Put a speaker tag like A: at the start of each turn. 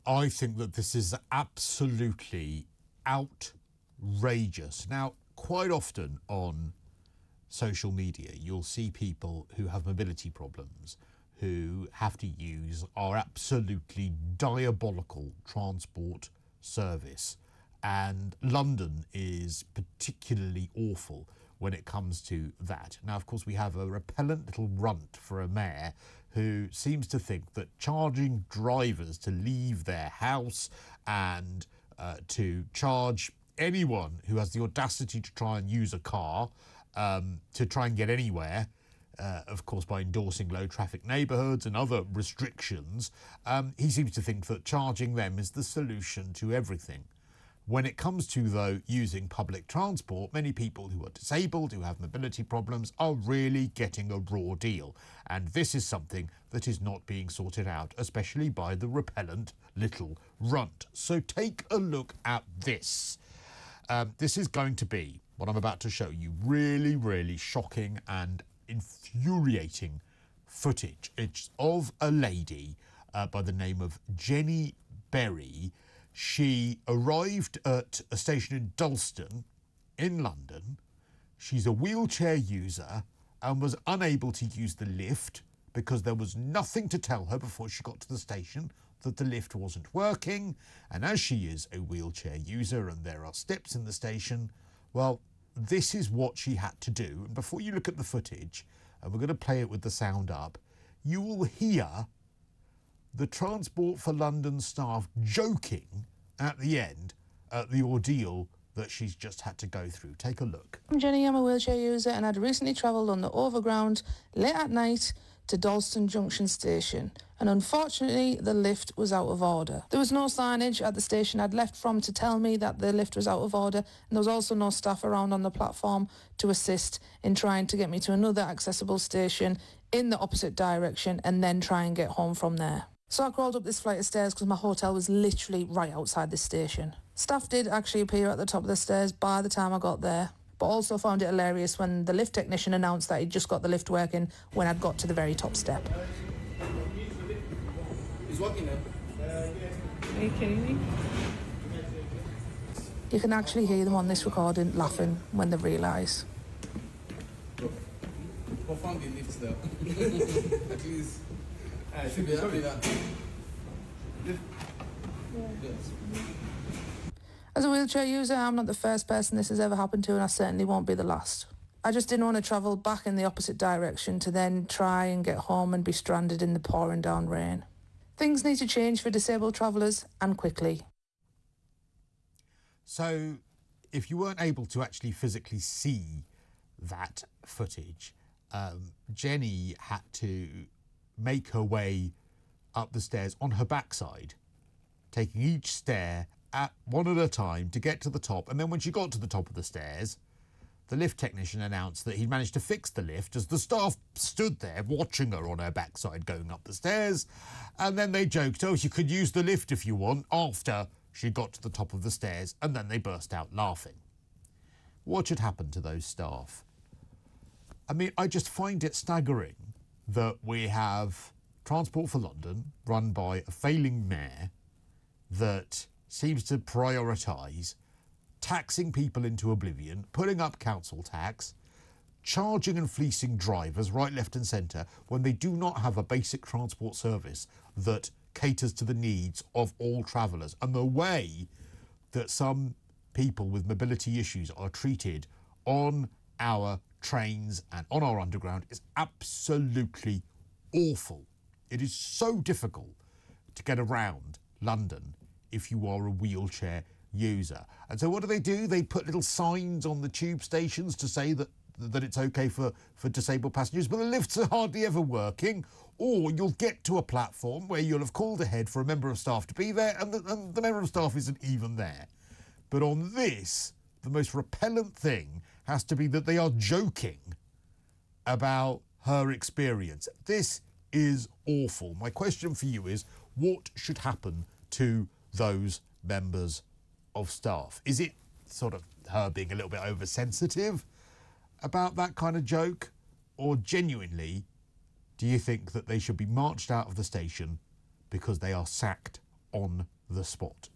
A: I think that this is absolutely outrageous. Now, quite often on social media, you'll see people who have mobility problems who have to use our absolutely diabolical transport service. And London is particularly awful when it comes to that. Now, of course, we have a repellent little runt for a mayor who seems to think that charging drivers to leave their house and to charge anyone who has the audacity to try and use a car to try and get anywhere, of course, by endorsing low traffic neighbourhoods and other restrictions, he seems to think that charging them is the solution to everything. When it comes to, though, using public transport, many people who are disabled, who have mobility problems, are really getting a raw deal. And this is something that is not being sorted out, especially by the repellent little runt. So take a look at this. This is going to be, what I'm about to show you, really, really shocking and infuriating footage. It's of a lady by the name of Jenny Berry. She arrived at a station in Dalston in London. She's a wheelchair user and was unable to use the lift because there was nothing to tell her before she got to the station that the lift wasn't working. And as she is a wheelchair user and there are steps in the station, well, this is what she had to do. And before you look at the footage, and we're going to play it with the sound up, you will hear the Transport for London staff joking at the end at the ordeal that she's just had to go through. Take a look.
B: I'm Jenny, I'm a wheelchair user and I'd recently travelled on the Overground late at night to Dalston Junction Station, and unfortunately the lift was out of order. There was no signage at the station I'd left from to tell me that the lift was out of order, and there was also no staff around on the platform to assist in trying to get me to another accessible station in the opposite direction and then try and get home from there. So I crawled up this flight of stairs because my hotel was literally right outside this station. Staff did actually appear at the top of the stairs by the time I got there, but also found it hilarious when the lift technician announced that he'd just got the lift working when I'd got to the very top step.
C: He's working now.
B: Are you kidding me? You can actually hear them on this recording laughing when they realise.
C: Confirm the lift there. At least. I should be happy that.
B: As a wheelchair user, I'm not the first person this has ever happened to, and I certainly won't be the last. I just didn't want to travel back in the opposite direction to then try and get home and be stranded in the pouring down rain. Things need to change for disabled travellers, and quickly.
A: So, if you weren't able to actually physically see that footage, Jenny had to make her way up the stairs on her backside, taking each stair one at a time to get to the top. And then when she got to the top of the stairs, the lift technician announced that he'd managed to fix the lift as the staff stood there watching her on her backside going up the stairs. And then they joked, oh, you could use the lift if you want, after she got to the top of the stairs, and then they burst out laughing. What should happen to those staff? I mean, I just find it staggering that we have Transport for London, run by a failing mayor, that seems to prioritise taxing people into oblivion, putting up council tax, charging and fleecing drivers right, left and centre when they do not have a basic transport service that caters to the needs of all travellers. And the way that some people with mobility issues are treated on our trains and on our underground is absolutely awful. It is so difficult to get around London if you are a wheelchair user. And so what do? They put little signs on the tube stations to say that it's okay for disabled passengers, but the lifts are hardly ever working, or you'll get to a platform where you'll have called ahead for a member of staff to be there, and the member of staff isn't even there. But on this, the most repellent thing has to be that they are joking about her experience. This is awful. My question for you is, what should happen to those members of staff? Is it sort of her being a little bit oversensitive about that kind of joke? Or genuinely, do you think that they should be marched out of the station because they are sacked on the spot.